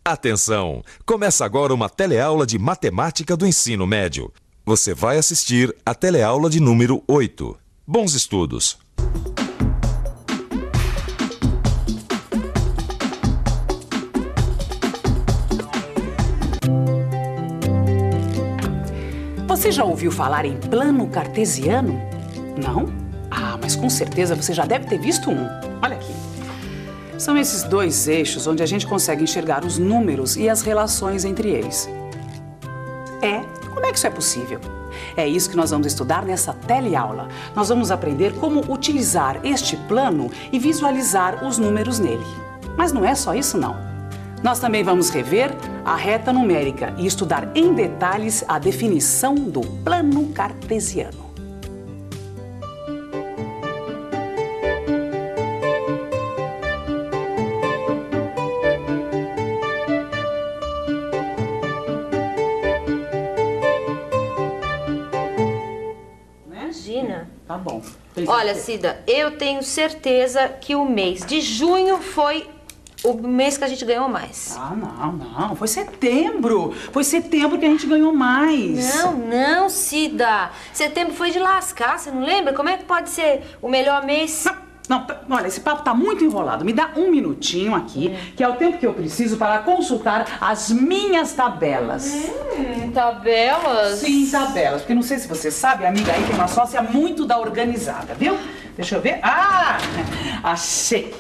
Atenção! Começa agora uma teleaula de matemática do ensino médio. Você vai assistir a teleaula de número 8. Bons estudos! Você já ouviu falar em plano cartesiano? Não? Ah, mas com certeza você já deve ter visto um. Olha aqui. São esses dois eixos onde a gente consegue enxergar os números e as relações entre eles. Como é que isso é possível? É isso que nós vamos estudar nessa teleaula. Nós vamos aprender como utilizar este plano e visualizar os números nele. Mas não é só isso, não. Nós também vamos rever a reta numérica e estudar em detalhes a definição do plano cartesiano. Imagina. Tá bom. Olha, Cida, eu tenho certeza que o mês de junho foi o mês que a gente ganhou mais. Ah, não. Foi setembro. Foi setembro que a gente ganhou mais. Não, Cida. Setembro foi de lascar, você não lembra? Como é que pode ser o melhor mês? Não, olha, esse papo tá muito enrolado. Me dá um minutinho aqui, que é o tempo que eu preciso para consultar as minhas tabelas. Tabelas? Sim, tabelas. Porque não sei se você sabe, a amiga aí tem uma sócia muito da organizada, viu? Deixa eu ver. Ah, achei.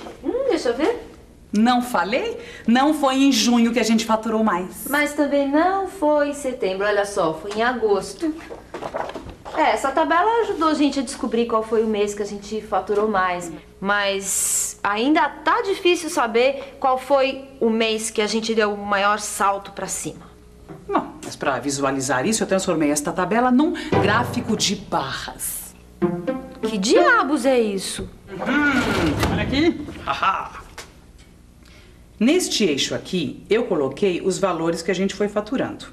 Deixa eu ver. Não falei? Não foi em junho que a gente faturou mais. Mas também não foi em setembro, olha só, foi em agosto. Essa tabela ajudou a gente a descobrir qual foi o mês que a gente faturou mais. Mas ainda tá difícil saber qual foi o mês que a gente deu o maior salto pra cima. Não, mas para visualizar isso, eu transformei esta tabela num gráfico de barras. Que diabos é isso? Olha aqui. Neste eixo aqui, eu coloquei os valores que a gente foi faturando.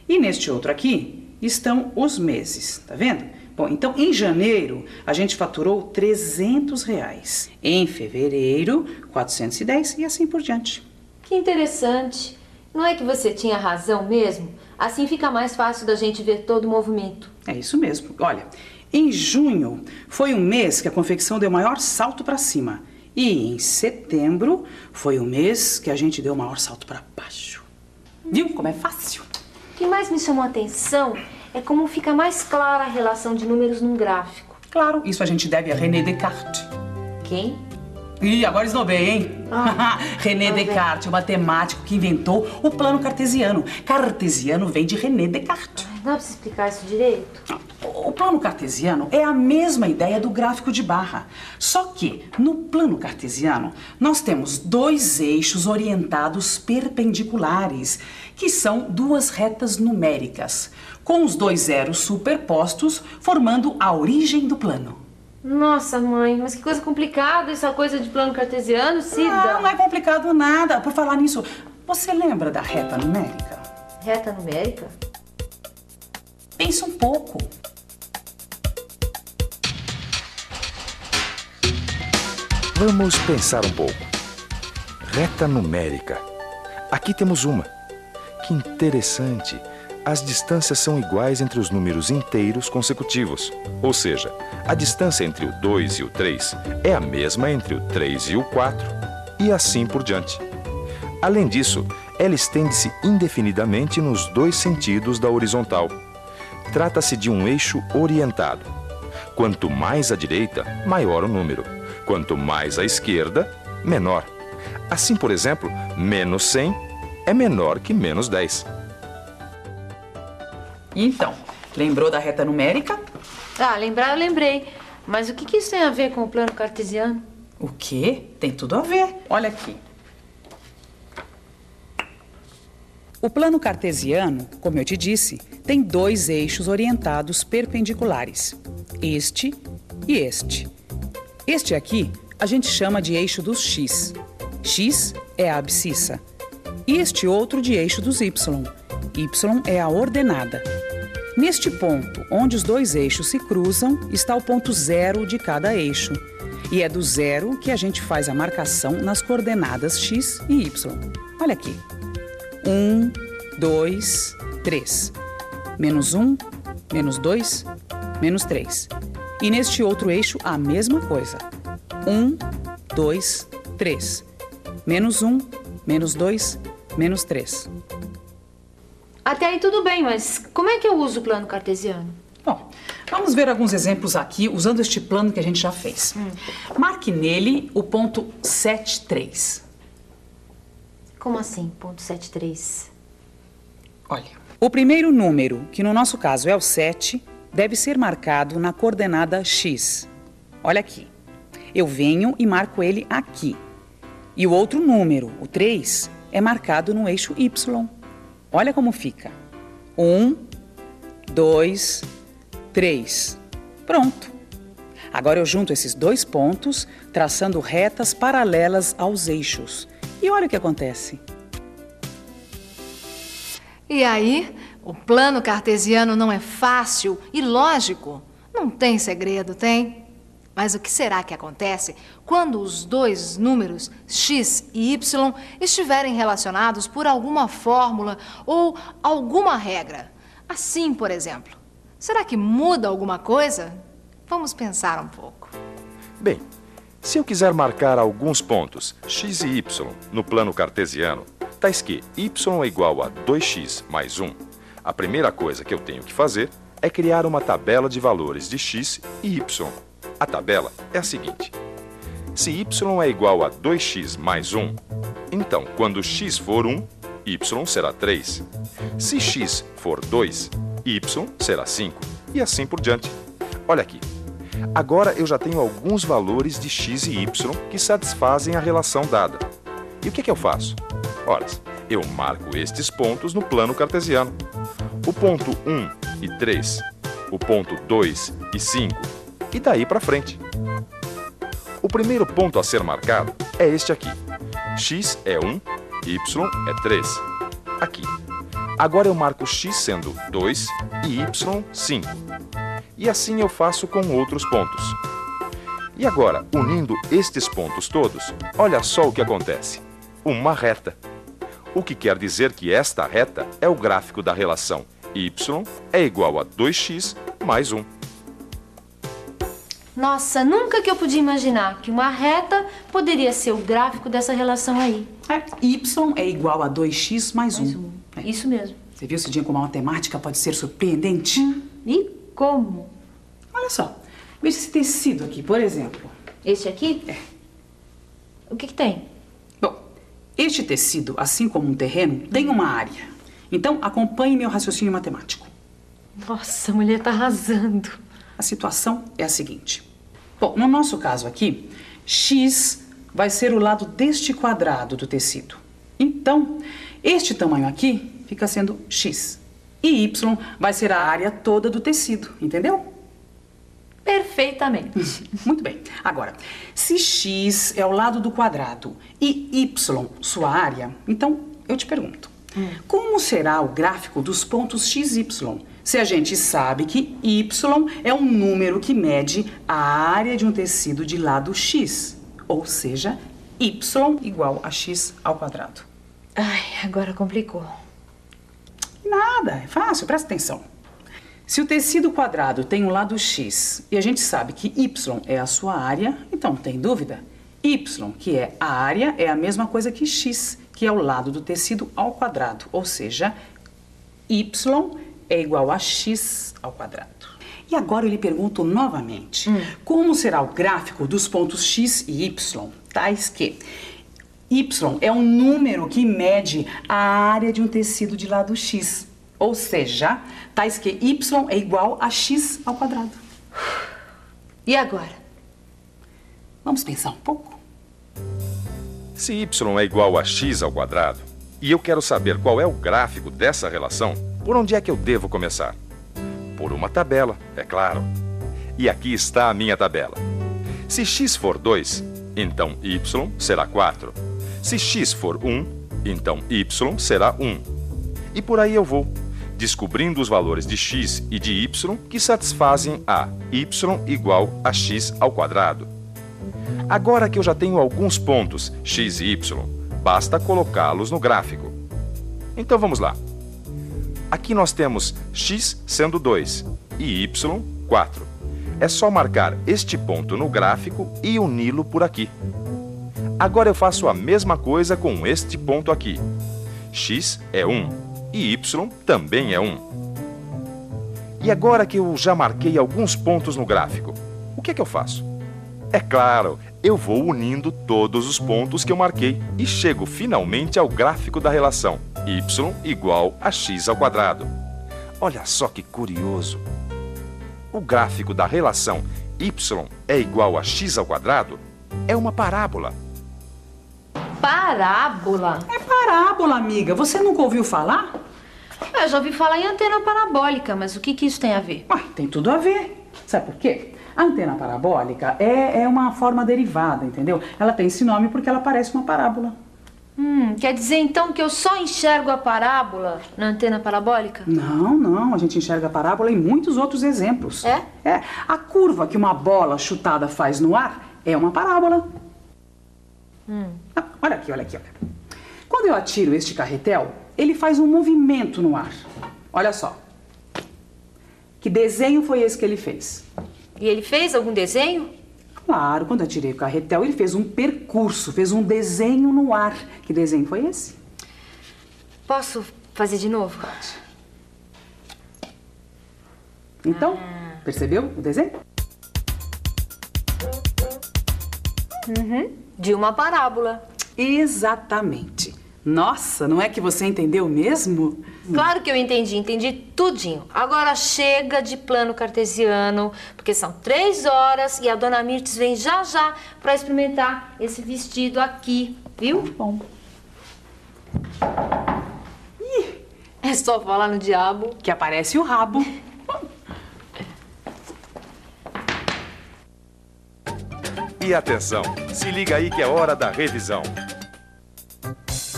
E neste outro aqui estão os meses, tá vendo? Bom, então em janeiro a gente faturou R$300. Em fevereiro, 410 e assim por diante. Que interessante. Não é que você tinha razão mesmo? Assim fica mais fácil da gente ver todo o movimento. É isso mesmo. Olha, em junho foi um mês que a confecção deu o maior salto para cima. E em setembro foi o mês que a gente deu o maior salto para baixo. Viu como é fácil? O que mais me chamou a atenção é como fica mais clara a relação de números num gráfico. Claro, isso a gente deve a René Descartes. Quem? Ih, agora esnobei, hein? René Descartes, o matemático que inventou o plano cartesiano. Cartesiano vem de René Descartes. Não dá pra você explicar isso direito? O plano cartesiano é a mesma ideia do gráfico de barra. Só que, no plano cartesiano, nós temos dois eixos orientados perpendiculares, que são duas retas numéricas, com os dois zeros superpostos, formando a origem do plano. Nossa, mãe, mas que coisa complicada essa coisa de plano cartesiano, Cida. Não é complicado nada. Por falar nisso, você lembra da reta numérica? Reta numérica? Pensa um pouco. Vamos pensar um pouco. Reta numérica. Aqui temos uma. Que interessante. As distâncias são iguais entre os números inteiros consecutivos. Ou seja, a distância entre o 2 e o 3 é a mesma entre o 3 e o 4, e assim por diante. Além disso, ela estende-se indefinidamente nos dois sentidos da horizontal. Trata-se de um eixo orientado. Quanto mais à direita, maior o número. Quanto mais à esquerda, menor. Assim, por exemplo, menos 100 é menor que menos 10. Então, lembrou da reta numérica? Lembrar eu lembrei. Mas o que isso tem a ver com o plano cartesiano? O quê? Tem tudo a ver. Olha aqui. O plano cartesiano, como eu te disse, tem dois eixos orientados perpendiculares. Este e este. Este aqui a gente chama de eixo dos x. X é a abscissa. E este outro de eixo dos y. Y é a ordenada. Neste ponto, onde os dois eixos se cruzam, está o ponto zero de cada eixo. E é do zero que a gente faz a marcação nas coordenadas x e y. Olha aqui. 1, 2, 3. Menos 1, menos 2, menos 3. E neste outro eixo, a mesma coisa. 1, 2, 3. Menos 1, menos 2, menos 3. Até aí tudo bem, mas como é que eu uso o plano cartesiano? Bom, vamos ver alguns exemplos aqui usando este plano que a gente já fez. Marque nele o ponto 7, 3. Como assim, ponto 73? Olha, o primeiro número, que no nosso caso é o 7, deve ser marcado na coordenada x. Olha aqui. Eu venho e marco ele aqui. E o outro número, o 3, é marcado no eixo y. Olha como fica. 1, 2, 3. Pronto. Agora eu junto esses dois pontos, traçando retas paralelas aos eixos. E olha o que acontece. E aí, o plano cartesiano não é fácil e lógico? Não tem segredo, tem? Mas o que será que acontece quando os dois números, x e y, estiverem relacionados por alguma fórmula ou alguma regra? Assim, por exemplo. Será que muda alguma coisa? Vamos pensar um pouco. Bem, se eu quiser marcar alguns pontos x e y no plano cartesiano, tais que y é igual a 2x mais 1, a primeira coisa que eu tenho que fazer é criar uma tabela de valores de x e y. A tabela é a seguinte: se y é igual a 2x mais 1, então quando x for 1, y será 3. Se x for 2, y será 5 e assim por diante. Olha aqui. Agora eu já tenho alguns valores de x e y que satisfazem a relação dada. E o que eu faço? Ora, eu marco estes pontos no plano cartesiano. O ponto 1 e 3, o ponto 2 e 5, e daí para frente. O primeiro ponto a ser marcado é este aqui. X é 1, y é 3. Aqui. Agora eu marco x sendo 2 e y 5. E assim eu faço com outros pontos. E agora, unindo estes pontos todos, olha só o que acontece. Uma reta. O que quer dizer que esta reta é o gráfico da relação y é igual a 2x mais 1. Nossa, nunca que eu podia imaginar que uma reta poderia ser o gráfico dessa relação aí. Y é igual a 2x mais 1. Isso mesmo. Você viu, Cidinha, como a matemática pode ser surpreendente? E como? Olha só. Veja esse tecido aqui, por exemplo. Esse aqui? É. O que tem? Bom, este tecido, assim como um terreno, tem uma área. Então, acompanhe meu raciocínio matemático. Nossa, a mulher tá arrasando. A situação é a seguinte. Bom, no nosso caso aqui, x vai ser o lado deste quadrado do tecido. Então, este tamanho aqui fica sendo x. E y vai ser a área toda do tecido, entendeu? Perfeitamente. Muito bem. Agora, se x é o lado do quadrado e y sua área, então eu te pergunto, como será o gráfico dos pontos x e y? Se a gente sabe que y é um número que mede a área de um tecido de lado x, ou seja, y igual a x ao quadrado. Ai, agora complicou. Nada, é fácil, presta atenção. Se o tecido quadrado tem um lado x e a gente sabe que y é a sua área, então não tem dúvida. Y, que é a área, é a mesma coisa que x, que é o lado do tecido ao quadrado, ou seja, y é igual a x ao quadrado. E agora eu lhe pergunto novamente, como será o gráfico dos pontos x e y, tais que y é um número que mede a área de um tecido de lado x, ou seja, tais que y é igual a x ao quadrado. E agora? Vamos pensar um pouco? Se y é igual a x ao quadrado, e eu quero saber qual é o gráfico dessa relação, por onde é que eu devo começar? Por uma tabela, é claro. E aqui está a minha tabela. Se x for 2, então y será 4. Se x for 1, então y será 1. E por aí eu vou, descobrindo os valores de x e de y que satisfazem a y igual a x ao quadrado. Agora que eu já tenho alguns pontos x e y, basta colocá-los no gráfico. Então vamos lá. Aqui nós temos x sendo 2 e y 4. É só marcar este ponto no gráfico e uni-lo por aqui. Agora eu faço a mesma coisa com este ponto aqui. X é 1 e y também é 1. E agora que eu já marquei alguns pontos no gráfico, o que é que eu faço? É claro, eu vou unindo todos os pontos que eu marquei e chego finalmente ao gráfico da relação y igual a x ao quadrado. Olha só que curioso. O gráfico da relação y é igual a x ao quadrado é uma parábola. Parábola? É parábola, amiga. Você nunca ouviu falar? Eu já ouvi falar em antena parabólica, mas o que isso tem a ver? Ué, tem tudo a ver. Sabe por quê? A antena parabólica é uma forma derivada, entendeu? Ela tem esse nome porque ela parece uma parábola. Quer dizer então que eu só enxergo a parábola na antena parabólica? Não. A gente enxerga a parábola em muitos outros exemplos. É? É. A curva que uma bola chutada faz no ar é uma parábola. Olha aqui, olha. Quando eu atiro este carretel, ele faz um movimento no ar. Olha só. Que desenho foi esse que ele fez? E ele fez algum desenho? Claro, quando eu atirei o carretel, ele fez um percurso, fez um desenho no ar. Que desenho foi esse? Posso fazer de novo? Então, percebeu o desenho? De uma parábola. Exatamente. Nossa, não é que você entendeu mesmo? Claro que eu entendi tudinho. Agora chega de plano cartesiano, porque são 3 horas e a dona Mirtes vem já para experimentar esse vestido aqui, viu? Bom. É só falar no diabo Que aparece o rabo. E atenção, se liga aí que é hora da revisão.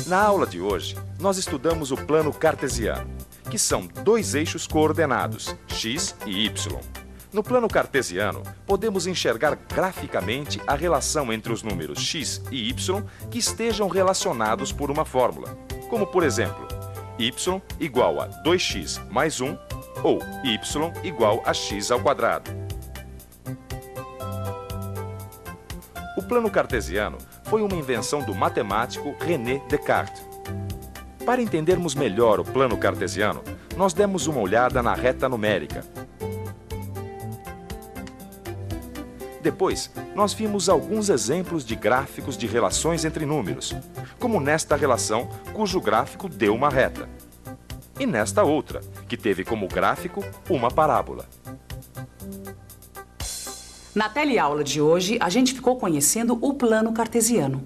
Na aula de hoje, nós estudamos o plano cartesiano, que são 2 eixos coordenados, x e y. No plano cartesiano, podemos enxergar graficamente a relação entre os números x e y que estejam relacionados por uma fórmula, como por exemplo, y igual a 2x mais 1 ou y igual a x ao quadrado. O plano cartesiano foi uma invenção do matemático René Descartes. Para entendermos melhor o plano cartesiano, nós demos uma olhada na reta numérica. Depois, nós vimos alguns exemplos de gráficos de relações entre números, como nesta relação cujo gráfico deu uma reta, e nesta outra, que teve como gráfico uma parábola. Na teleaula de hoje, a gente ficou conhecendo o plano cartesiano.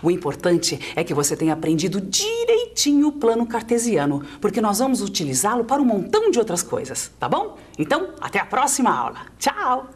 O importante é que você tenha aprendido direitinho o plano cartesiano, porque nós vamos utilizá-lo para um montão de outras coisas, tá bom? Então, até a próxima aula. Tchau!